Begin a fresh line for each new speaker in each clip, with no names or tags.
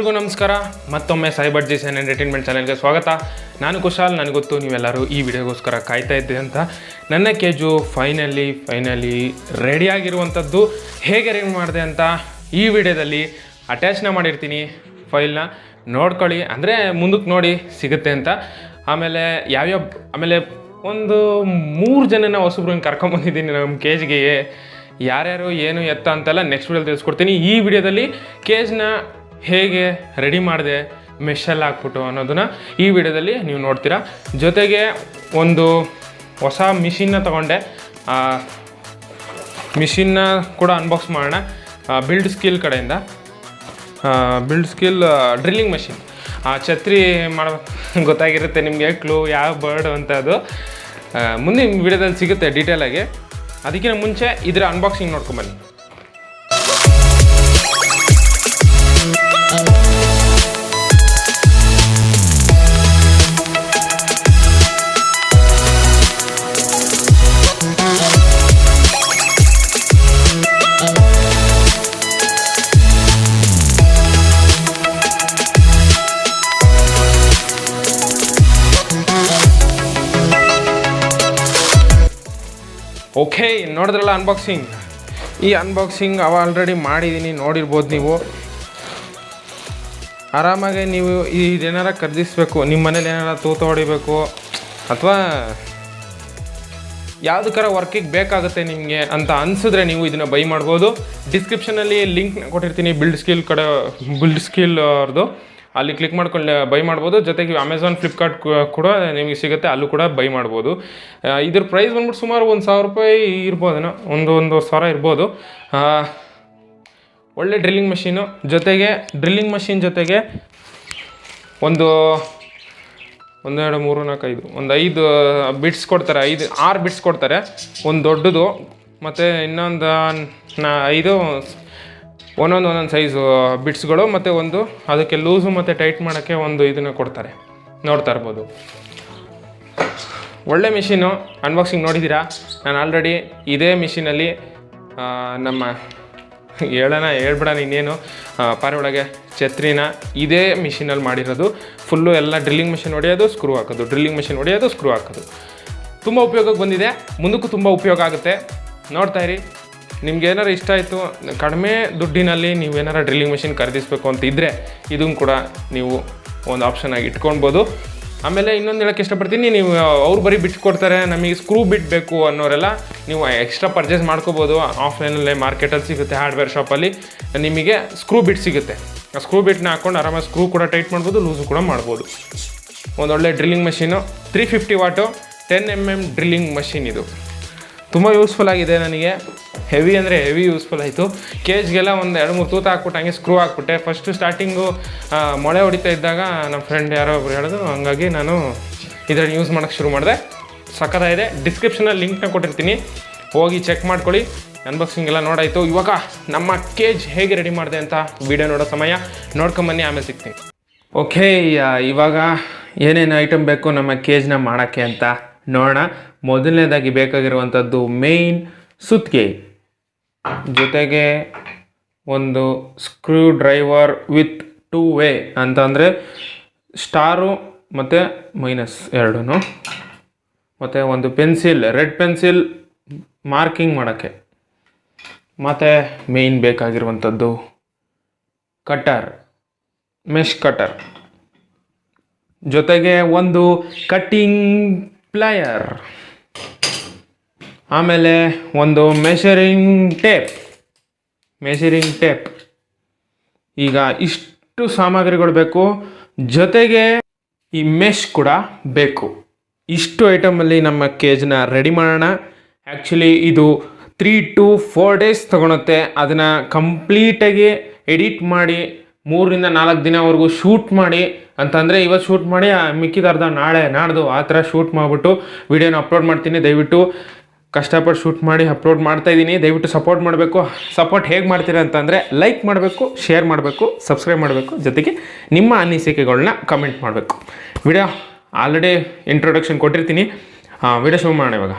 ಎಲ್ರಿಗೂ ನಮಸ್ಕಾರ. ಮತ್ತೊಮ್ಮೆ ಸೈಬರ್ ಜೀಸ್ ಆ್ಯಂಡ್ ಎಂಟರ್ಟೈನ್ಮೆಂಟ್ ಚಾನೆಲ್ಗೆ ಸ್ವಾಗತ. ನಾನು ಕುಶಾಲ್. ನನಗೆ ಗೊತ್ತು ನೀವೆಲ್ಲರೂ ಈ ವಿಡಿಯೋಗೋಸ್ಕರ ಕಾಯ್ತಾ ಇದ್ದೆ ಅಂತ. ನನ್ನ ಕೇಜು ಫೈನಲಿ ರೆಡಿಯಾಗಿರುವಂಥದ್ದು. ಹೇಗೆ ರೆಡಿ ಮಾಡಿದೆ ಅಂತ ಈ ವಿಡಿಯೋದಲ್ಲಿ ಅಟ್ಯಾಚ್ನ ಮಾಡಿರ್ತೀನಿ. ಫೈಲ್ನ ನೋಡ್ಕೊಳ್ಳಿ, ಅಂದರೆ ಮುಂದಕ್ಕೆ ನೋಡಿ ಸಿಗುತ್ತೆ ಅಂತ. ಆಮೇಲೆ ಒಂದು 3 ಜನನ ಹೊಸಬ್ರನ್ನ ಕರ್ಕೊಂಬಂದಿದ್ದೀನಿ ನಮ್ಮ ಕೇಜ್ಗೆ. ಯಾರ್ಯಾರು ಏನು ಎತ್ತ ಅಂತೆಲ್ಲ ನೆಕ್ಸ್ಟ್ ವಿಡಿಯೋದಲ್ಲಿ ತಿಳಿಸ್ಕೊಡ್ತೀನಿ. ಈ ವಿಡಿಯೋದಲ್ಲಿ ಕೇಜ್ನ ಹೇಗೆ ರೆಡಿ ಮಾಡಿದೆ ಮೆಷಲ್ಲಿ ಹಾಕ್ಬಿಟ್ಟು ಅನ್ನೋದನ್ನ ಈ ವಿಡಿಯೋದಲ್ಲಿ ನೀವು ನೋಡ್ತೀರಾ. ಜೊತೆಗೆ ಒಂದು ಹೊಸ ಮಿಷಿನ್ನ ತೊಗೊಂಡೆ. ಮಿಷಿನ್ನ ಕೂಡ ಅನ್ಬಾಕ್ಸ್ ಮಾಡೋಣ. ಬಿಲ್ಡ್ ಸ್ಕಿಲ್ ಕಡೆಯಿಂದ ಬಿಲ್ಡ್ ಸ್ಕಿಲ್ ಡ್ರಿಲ್ಲಿಂಗ್ ಮಷಿನ್. ಛತ್ರಿ ಮಾಡೋ ಗೊತ್ತಾಗಿರುತ್ತೆ ನಿಮಗೆ, ಕ್ಲೂ ಯಾವ ಬರ್ಡ್ ಅಂತ. ಅದು ಮುಂದಿನ ವಿಡಿಯೋದಲ್ಲಿ ಸಿಗುತ್ತೆ ಡೀಟೇಲಾಗಿ. ಅದಕ್ಕಿಂತ ಮುಂಚೆ ಇದರ ಅನ್ಬಾಕ್ಸಿಂಗ್ ನೋಡ್ಕೊಂಬನ್ನಿ. ಓಕೆ, ನೋಡಿದ್ರಲ್ಲ ಅನ್ಬಾಕ್ಸಿಂಗ್. ಈ ಅನ್ಬಾಕ್ಸಿಂಗ್ ಆಲ್ರೆಡಿ ಮಾಡಿದ್ದೀನಿ, ನೋಡಿರ್ಬೋದು ನೀವು. ಆರಾಮಾಗಿ ನೀವು ಇದೇನಾರ ಖರೀದಿಸ್ಬೇಕು, ನಿಮ್ಮ ಮನೇಲಿ ಏನಾರ ತೂತ ಹೊಡಿಬೇಕು ಅಥವಾ ಯಾವುದಕ್ಕಾರ ವರ್ಕಿಗೆ ಬೇಕಾಗುತ್ತೆ ನಿಮಗೆ ಅಂತ ಅನಿಸಿದ್ರೆ ನೀವು ಇದನ್ನು ಬೈ ಮಾಡ್ಬೋದು. ಡಿಸ್ಕ್ರಿಪ್ಷನಲ್ಲಿ ಲಿಂಕ್ ಕೊಟ್ಟಿರ್ತೀನಿ ಬಿಲ್ಡ್ ಸ್ಕಿಲ್ ಅವ್ರದ್ದು. ಅಲ್ಲಿ ಕ್ಲಿಕ್ ಮಾಡ್ಕೊಂಡು ಬೈ ಮಾಡ್ಬೋದು. ಜೊತೆಗೆ ಅಮೆಝಾನ್, ಫ್ಲಿಪ್ಕಾರ್ಟ್ ಕೂಡ ನಿಮಗೆ ಸಿಗುತ್ತೆ, ಅಲ್ಲೂ ಕೂಡ ಬೈ ಮಾಡ್ಬೋದು. ಇದ್ರ ಪ್ರೈಸ್ ಬಂದ್ಬಿಟ್ಟು ಸುಮಾರು 1,000 ರೂಪಾಯಿ ಇರ್ಬೋದೇನೋ, 1,500 ಇರ್ಬೋದು. ಒಳ್ಳೆ ಡ್ರಿಲ್ಲಿಂಗ್ ಮಷೀನು. ಜೊತೆಗೆ ಡ್ರಿಲ್ಲಿಂಗ್ ಮಷೀನ್ ಜೊತೆಗೆ ಒಂದು 1 2 3 4 5 5 ಬಿಟ್ಸ್ ಕೊಡ್ತಾರೆ. 6 ಬಿಟ್ಸ್ ಕೊಡ್ತಾರೆ. ಒಂದು ದೊಡ್ಡದು ಮತ್ತು ಇನ್ನೊಂದು 5 ಒಂದೊಂದು ಸೈಜು ಬಿಟ್ಸ್ಗಳು, ಮತ್ತು ಒಂದು ಅದಕ್ಕೆ ಲೂಸು ಮತ್ತು ಟೈಟ್ ಮಾಡೋಕ್ಕೆ ಒಂದು ಇದನ್ನು ಕೊಡ್ತಾರೆ. ನೋಡ್ತಾ ಇರ್ಬೋದು. ಒಳ್ಳೆ ಮಿಷಿನು. ಅನ್ಬಾಕ್ಸಿಂಗ್ ನೋಡಿದ್ದೀರಾ. ನಾನು ಆಲ್ರೆಡಿ ಇದೇ ಮಿಷಿನಲ್ಲಿ ನಮ್ಮ ಹೇಳ್ಬಿಡೋಣ ಇನ್ನೇನು, ಪಾರೆ ಒಳಗೆ ಛತ್ರಿನ ಇದೇ ಮಿಷಿನಲ್ಲಿ ಮಾಡಿರೋದು. ಫುಲ್ಲು ಎಲ್ಲ ಡ್ರಿಲ್ಲಿಂಗ್ ಮಿಷಿನ್ ಹೊಡೆಯೋದು, ಸ್ಕ್ರೂ ಹಾಕೋದು, ಡ್ರಿಲ್ಲಿಂಗ್ ಮಿಷಿನ್ ಹೊಡೆಯೋದು, ಸ್ಕ್ರೂ ಹಾಕೋದು. ತುಂಬ ಉಪಯೋಗಕ್ಕೆ ಬಂದಿದೆ, ಮುಂದಕ್ಕೂ ತುಂಬ ಉಪಯೋಗ ಆಗುತ್ತೆ. ನೋಡ್ತಾಯಿರಿ. ನಿಮ್ಗೆ ಏನಾರು ಇಷ್ಟ ಆಯಿತು, ಕಡಿಮೆ ದುಡ್ಡಿನಲ್ಲಿ ನೀವೇನಾರು ಡ್ರಿಲ್ಲಿಂಗ್ ಮಿಷಿನ್ ಖರೀದಿಸಬೇಕು ಅಂತ ಇದ್ದರೆ ಇದನ್ನು ಕೂಡ ನೀವು ಒಂದು ಆಪ್ಷನಾಗಿ ಇಟ್ಕೊಳ್ಬೋದು. ಆಮೇಲೆ ಇನ್ನೊಂದು ಹೇಳೋಕ್ಕೆ ಇಷ್ಟಪಡ್ತೀನಿ, ನೀವು ಅವ್ರು ಬರೀ ಬಿಟ್ಟು ಕೊಡ್ತಾರೆ, ನಮಗೆ ಸ್ಕ್ರೂ ಬಿಟ್ ಬೇಕು ಅನ್ನೋರೆಲ್ಲ ನೀವು ಎಕ್ಸ್ಟ್ರಾ ಪರ್ಚೇಸ್ ಮಾಡ್ಕೋಬೋದು. ಆಫ್ಲೈನಲ್ಲೇ ಮಾರ್ಕೆಟಲ್ಲಿ ಸಿಗುತ್ತೆ, ಹಾರ್ಡ್ವೇರ್ ಶಾಪಲ್ಲಿ ನಿಮಗೆ ಸ್ಕ್ರೂ ಬಿಟ್ ಸಿಗುತ್ತೆ. ಆ ಸ್ಕ್ರೂ ಬಿಟ್ನ ಹಾಕ್ಕೊಂಡು ಆರಾಮಾಗಿ ಸ್ಕ್ರೂ ಕೂಡ ಟೈಟ್ ಮಾಡ್ಬೋದು, ಲೂಸು ಕೂಡ ಮಾಡ್ಬೋದು. ಒಂದೊಳ್ಳೆ drilling machine. 350 ವಾಟು 10 mm drilling machine. ಇದು ತುಂಬ ಯೂಸ್ಫುಲ್ ಆಗಿದೆ ನನಗೆ. ಹೆವಿ ಅಂದರೆ ಹೆವಿ ಯೂಸ್ಫುಲ್ ಆಯಿತು. ಕೇಜ್ಗೆಲ್ಲ ಒಂದು 2-3 ತೂತ ಹಾಕ್ಬಿಟ್ಟು ಹಂಗೆ ಸ್ಕ್ರೂ ಹಾಕ್ಬಿಟ್ಟೆ. ಫಸ್ಟು ಸ್ಟಾರ್ಟಿಂಗು ಮೊಳೆ ಹೊಡಿತಾ ಇದ್ದಾಗ ನಮ್ಮ ಫ್ರೆಂಡ್ ಯಾರೋ ಒಬ್ರು ಹೇಳಿದ್ರು, ಹಂಗಾಗಿ ನಾನು ಇದನ್ನು ಯೂಸ್ ಮಾಡೋಕ್ಕೆ ಶುರು ಮಾಡಿದೆ. ಸಖತ್ತಾಗಿದೆ. ಡಿಸ್ಕ್ರಿಪ್ಷನಲ್ಲಿ ಲಿಂಕ್ನ ಕೊಟ್ಟಿರ್ತೀನಿ, ಹೋಗಿ ಚೆಕ್ ಮಾಡ್ಕೊಳ್ಳಿ. ಅನ್ಬಾಕ್ಸಿಂಗ್ ಎಲ್ಲ ನೋಡಾಯಿತು. ಇವಾಗ ನಮ್ಮ ಕೇಜ್ ಹೇಗೆ ರೆಡಿ ಮಾಡಿದೆ ಅಂತ ವೀಡಿಯೋ ನೋಡೋ ಸಮಯ. ನೋಡ್ಕೊಂಬನ್ನಿ, ಆಮೇಲೆ ಸಿಗ್ತೀನಿ. ಓಕೆ, ಇವಾಗ ಏನೇನು ಐಟಮ್ ಬೇಕು ನಮ್ಮ ಕೇಜ್ನ ಮಾಡೋಕ್ಕೆ ಅಂತ ನೋಡೋಣ. ಮೊದಲನೇದಾಗಿ ಬೇಕಾಗಿರುವಂಥದ್ದು ಮೇಯ್ನ್ ಸುತ್ತಿಗೆ, ಜೊತೆಗೆ ಒಂದು ಸ್ಕ್ರೂ ಡ್ರೈವರ್ ವಿತ್ 2 ವೇ ಅಂತಂದರೆ ಸ್ಟಾರು ಮತ್ತು ಮೈನಸ್ 2, ಮತ್ತು ಒಂದು ಪೆನ್ಸಿಲ್, ರೆಡ್ ಪೆನ್ಸಿಲ್ ಮಾರ್ಕಿಂಗ್ ಮಾಡೋಕ್ಕೆ. ಮತ್ತು ಮೇಯ್ನ್ ಬೇಕಾಗಿರುವಂಥದ್ದು ಕಟ್ಟರ್, ಮೆಶ್ ಕಟ್ಟರ್, ಜೊತೆಗೆ ಒಂದು ಕಟ್ಟಿಂಗ್ ಪ್ಲಯರ್, ಆಮೇಲೆ ಒಂದು ಮೆಷರಿಂಗ್ ಟೇಪ್. ಈಗ ಇಷ್ಟು ಸಾಮಗ್ರಿಗಳು ಬೇಕು. ಜೊತೆಗೆ ಈ ಮೆಶ್ ಕೂಡ ಬೇಕು. ಇಷ್ಟು ಐಟಮಲ್ಲಿ ನಮ್ಮ ಕೇಜ್ನ ರೆಡಿ ಮಾಡೋಣ. ಆ್ಯಕ್ಚುಲಿ ಇದು 3 to 4 ಡೇಸ್ ತೊಗೊಳುತ್ತೆ. ಅದನ್ನು ಕಂಪ್ಲೀಟಾಗಿ ಎಡಿಟ್ ಮಾಡಿ 3 ರಿಂದ 4 ದಿನವರೆಗೂ ಶೂಟ್ ಮಾಡಿ, ಅಂತಂದರೆ ಇವತ್ತು ಶೂಟ್ ಮಾಡಿ ಮಿಕ್ಕಿದ ಅರ್ಧ ನಾಳೆ ನಾಡ್ದು ಆ ಥರ ಶೂಟ್ ಮಾಡಿಬಿಟ್ಟು ವಿಡಿಯೋನ ಅಪ್ಲೋಡ್ ಮಾಡ್ತೀನಿ. ದಯವಿಟ್ಟು ಕಷ್ಟಪಟ್ಟು ಶೂಟ್ ಮಾಡಿ ಅಪ್ಲೋಡ್ ಮಾಡ್ತಾಯಿದ್ದೀನಿ. ದಯವಿಟ್ಟು ಸಪೋರ್ಟ್ ಮಾಡಬೇಕು. ಸಪೋರ್ಟ್ ಹೇಗೆ ಮಾಡ್ತೀರಾ ಅಂತಂದರೆ ಲೈಕ್ ಮಾಡಬೇಕು, ಶೇರ್ ಮಾಡಬೇಕು, ಸಬ್ಸ್ಕ್ರೈಬ್ ಮಾಡಬೇಕು, ಜೊತೆಗೆ ನಿಮ್ಮ ಅನಿಸಿಕೆಗಳನ್ನ ಕಮೆಂಟ್ ಮಾಡಬೇಕು. ವಿಡಿಯೋ ಆಲ್ರೆಡಿ ಇಂಟ್ರೊಡಕ್ಷನ್ ಕೊಟ್ಟಿರ್ತೀನಿ. ವಿಡಿಯೋ ಶುರು ಮಾಡೋಣ ಇವಾಗ.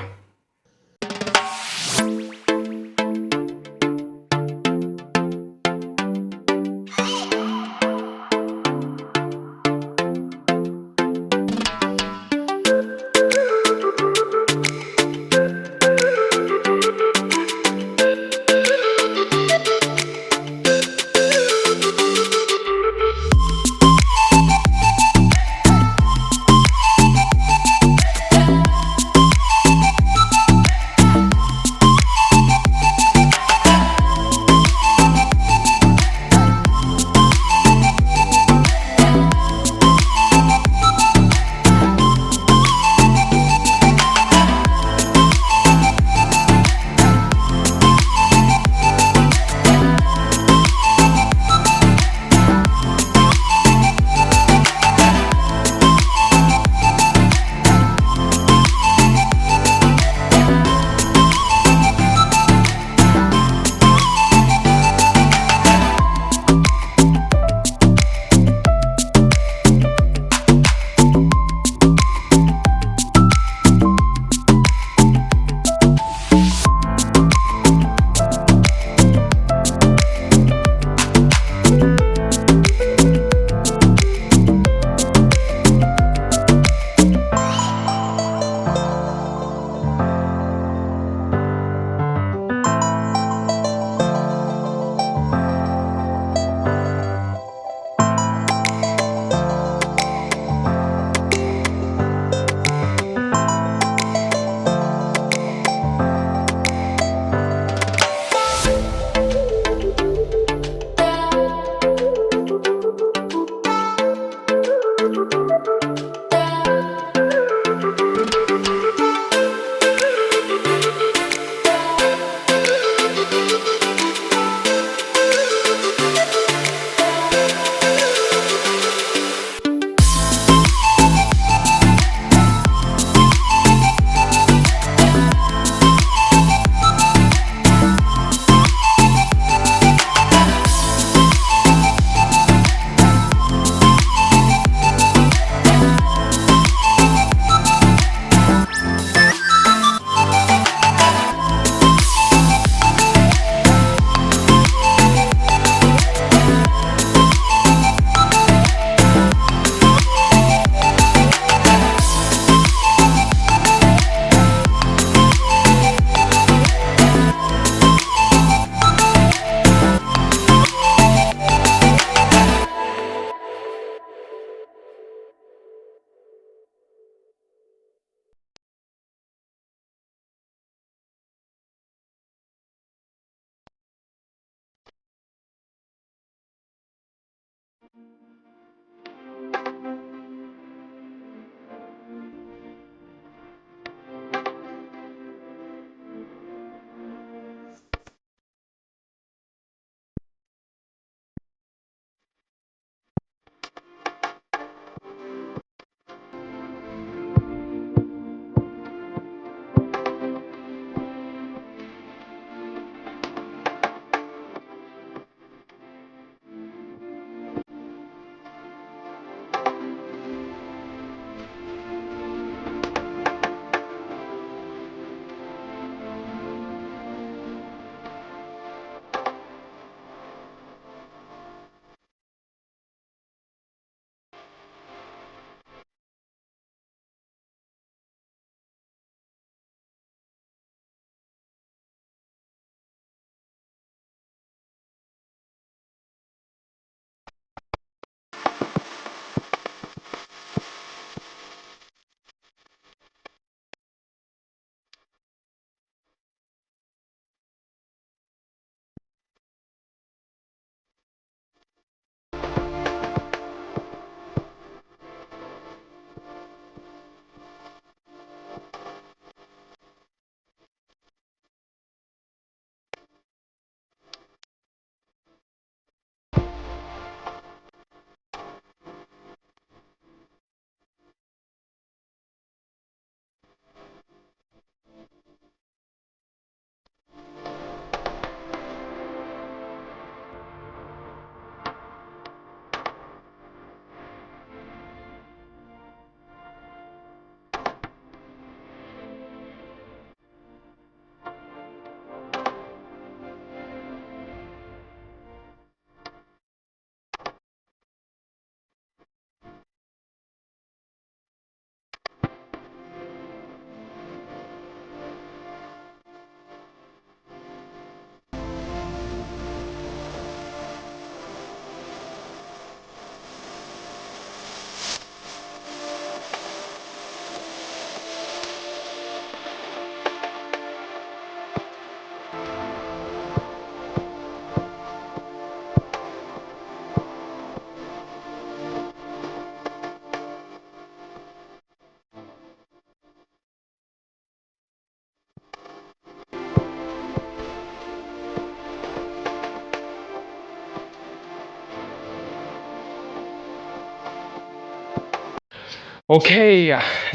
ಓಕೆ,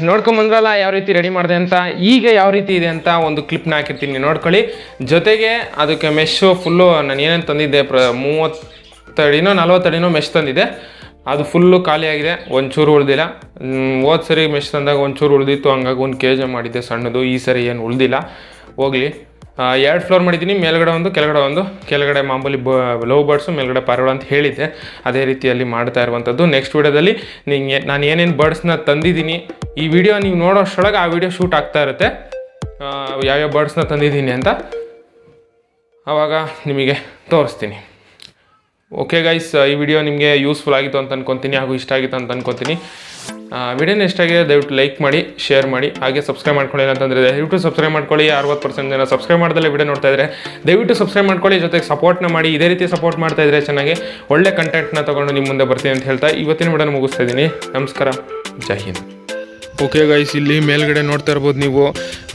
ನೋಡ್ಕೊಂಬಂದ್ರಲ್ಲ ಯಾವ ರೀತಿ ರೆಡಿ ಮಾಡಿದೆ ಅಂತ. ಈಗ ಯಾವ ರೀತಿ ಇದೆ ಅಂತ ಒಂದು ಕ್ಲಿಪ್ನ ಹಾಕಿರ್ತೀನಿ, ನೋಡ್ಕೊಳ್ಳಿ. ಜೊತೆಗೆ ಅದಕ್ಕೆ ಮೆಶ್ಶು ಫುಲ್ಲು ನಾನು ಏನೇನು ತಂದಿದ್ದೆ 30 ಅಡಿನೋ 40 ಅಡಿನೋ ಮೆಶ್ ತಂದಿದ್ದೆ. ಅದು ಫುಲ್ಲು ಖಾಲಿಯಾಗಿದೆ, ಒಂಚೂರು ಉಳ್ದಿಲ್ಲ. ಹೋದ ಸರಿ ಮೆಶ್ ತಂದಾಗ ಒಂಚೂರು ಉಳ್ದಿತ್ತು, ಹಂಗಾಗಿ 1 kg ಮಾಡಿದ್ದೆ ಸಣ್ಣದು. ಈ ಸರಿ ಏನು ಉಳ್ದಿಲ್ಲ, ಹೋಗಲಿ. 2 ಫ್ಲೋರ್ ಮಾಡಿದ್ದೀನಿ, ಮೇಲ್ಗಡೆ ಒಂದು ಕೆಳಗಡೆ ಒಂದು. ಕೆಳಗಡೆ ಮಾಮೂಲಿ ಲವ್ ಬರ್ಡ್ಸು, ಮೇಲ್ಗಡೆ ಪಾರಿವಾಳ ಅಂತ ಹೇಳಿದ್ದೆ, ಅದೇ ರೀತಿಯಲ್ಲಿ ಮಾಡ್ತಾ ಇರುವಂಥದ್ದು. ನೆಕ್ಸ್ಟ್ ವೀಡಿಯೋದಲ್ಲಿ ನಾನು ಏನೇನು ಬರ್ಡ್ಸ್ನ ತಂದಿದ್ದೀನಿ, ಈ ವಿಡಿಯೋ ನೀವು ನೋಡೋಷ್ಟರೊಳಗೆ ಆ ವಿಡಿಯೋ ಶೂಟ್ ಆಗ್ತಾ ಇರುತ್ತೆ, ಯಾವ್ಯಾವ ಬರ್ಡ್ಸ್ನ ತಂದಿದ್ದೀನಿ ಅಂತ. ಆವಾಗ ನಿಮಗೆ ತೋರಿಸ್ತೀನಿ. ಓಕೆ ಗೈಸ್, ಈ ವಿಡಿಯೋ ನಿಮಗೆ ಯೂಸ್ಫುಲ್ ಆಗಿತ್ತು ಅಂತ ಅನ್ಕೊತೀನಿ, ಹಾಗೂ ಇಷ್ಟ ಆಗಿತ್ತು ಅಂತ ಅನ್ಕೊತೀನಿ. ವಿಡಿಯೋನ ಇಷ್ಟ ಆಗಿದೆ ದಯವಿಟ್ಟು ಲೈಕ್ ಮಾಡಿ, ಶೇರ್ ಮಾಡಿ, ಹಾಗೆ ಸಬ್ಸ್ಕ್ರೈಬ್ ಮಾಡ್ಕೊಳ್ಳಿ ಅಂತಂದರೆ ದಯವಿಟ್ಟು ಸಬ್ಸ್ಕ್ರೈಬ್ ಮಾಡ್ಕೊಳ್ಳಿ. 60% ಜನ ಸಬ್ಸ್ಕ್ರೈಬ್ ಮಾಡ್ದಲ್ಲೇ ವಿಡಿಯೋ ನೋಡ್ತಾ ಇದ್ದಾರೆ, ದಯವಿಟ್ಟು ಸಬ್ಸ್ಕ್ರೈಬ್ ಮಾಡ್ಕೊಳ್ಳಿ. ಜೊತೆಗೆ ಸಪೋರ್ಟ್ನ ಮಾಡಿ, ಇದೇ ರೀತಿ ಸಪೋರ್ಟ್ ಮಾಡ್ತಾ ಇದ್ರೆ ಚೆನ್ನಾಗಿ ಒಳ್ಳೆ ಕಂಟೆಂಟ್ನ ತೊಗೊಂಡು ನಿಮ್ಮ ಮುಂದೆ ಬರ್ತೀನಿ ಅಂತ ಹೇಳ್ತಾ ಇವತ್ತಿನ ವಿಡಿಯೋನ ಮುಗಿಸ್ತಾ ಇದ್ದೀನಿ. ನಮಸ್ಕಾರ, ಜೈ ಹಿಂದ್. ಓಕೆ ಗೈಸ್, ಇಲ್ಲಿ ಮೇಲ್ಗಡೆ ನೋಡ್ತಾ ಇರ್ಬೋದು ನೀವು,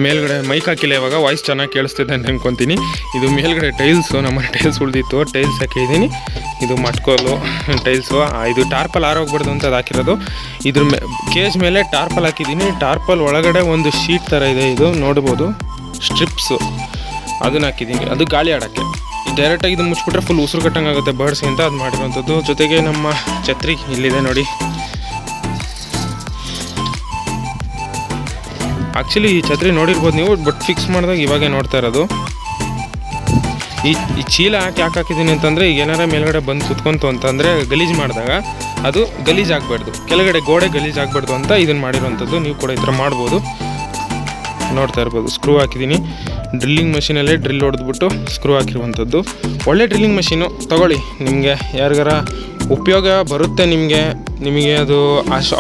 ಮೇಲ್ಗಡೆ ಮೈಕ್ ಹಾಕಿಲ್ಲ, ಇವಾಗ ವಾಯ್ಸ್ ಚೆನ್ನಾಗಿ ಕೇಳಿಸ್ತಿದೆ ಅಂತ ಅನ್ಕೊತೀನಿ. ಇದು ಮೇಲ್ಗಡೆ ಟೈಲ್ಸು, ನಮ್ಮ ಟೈಲ್ಸ್ ಉಳಿದಿತ್ತು, ಟೈಲ್ಸ್ ಹಾಕಿದ್ದೀನಿ. ಇದು ಮಟ್ಕೋಲು ಟೈಲ್ಸು, ಇದು ಟಾರ್ಪಲ್ ಆರೋಗ್ಬಾರ್ದು ಅಂತ ಅದು ಹಾಕಿರೋದು. ಇದ್ರ ಕೇಜ್ ಮೇಲೆ ಟಾರ್ಪಲ್ ಹಾಕಿದ್ದೀನಿ. ಟಾರ್ಪಲ್ ಒಳಗಡೆ ಒಂದು ಶೀಟ್ ಥರ ಇದೆ, ಇದು ನೋಡ್ಬೋದು, ಸ್ಟ್ರಿಪ್ಸು, ಅದನ್ನ ಹಾಕಿದ್ದೀನಿ. ಅದು ಗಾಳಿ ಆಡೋಕ್ಕೆ. ಡೈರೆಕ್ಟಾಗಿ ಇದು ಮುಚ್ಚಿಬಿಟ್ರೆ ಫುಲ್ ಉಸಿರು ಕಟ್ಟಂಗೆ ಆಗುತ್ತೆ ಬರ್ಡ್ಸ್ಗೆ ಅಂತ ಅದು ಮಾಡಿರೋಂಥದ್ದು. ಜೊತೆಗೆ ನಮ್ಮ ಛತ್ರಿ ಇಲ್ಲಿದೆ ನೋಡಿ. ಆ್ಯಕ್ಚುಲಿ ಈ ಛತ್ರಿ ನೋಡಿರ್ಬೋದು ನೀವು, ಬಟ್ ಫಿಕ್ಸ್ ಮಾಡಿದಾಗ ಇವಾಗೆ ನೋಡ್ತಾ ಇರೋದು. ಈ ಚೀಲ ಯಾಕೆ ಹಾಕಿದ್ದೀನಿ ಅಂತಂದರೆ, ಈಗ ಏನಾರ ಮೇಲ್ಗಡೆ ಬಂದು ಕುತ್ಕೊಂತು ಅಂತಂದರೆ ಗಲೀಜು ಮಾಡಿದಾಗ ಅದು ಗಲೀಜು ಆಗಬಾರ್ದು, ಕೆಳಗಡೆ ಗೋಡೆ ಗಲೀಜು ಆಗಬಾರ್ದು ಅಂತ ಇದನ್ನು ಮಾಡಿರೋವಂಥದ್ದು. ನೀವು ಕೂಡ ಈ ಥರ ಮಾಡ್ಬೋದು, ನೋಡ್ತಾ ಇರ್ಬೋದು. ಸ್ಕ್ರೂ ಹಾಕಿದ್ದೀನಿ, ಡ್ರಿಲ್ಲಿಂಗ್ ಮಷೀನಲ್ಲೇ ಡ್ರಿಲ್ ಹೊಡೆದ್ಬಿಟ್ಟು ಸ್ಕ್ರೂ ಹಾಕಿರುವಂಥದ್ದು. ಒಳ್ಳೆ ಡ್ರಿಲ್ಲಿಂಗ್ ಮಷೀನು ತೊಗೊಳ್ಳಿ, ನಿಮಗೆ ಯಾರಿಗಾರ ಉಪಯೋಗ ಬರುತ್ತೆ, ನಿಮಗೆ ಅದು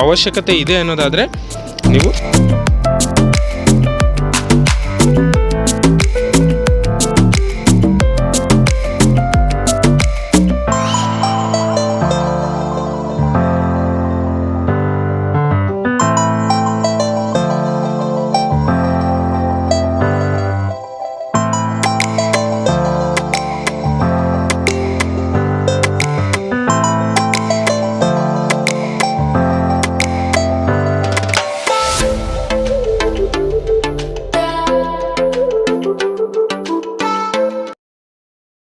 ಅವಶ್ಯಕತೆ ಇದೆ ಅನ್ನೋದಾದರೆ ನೀವು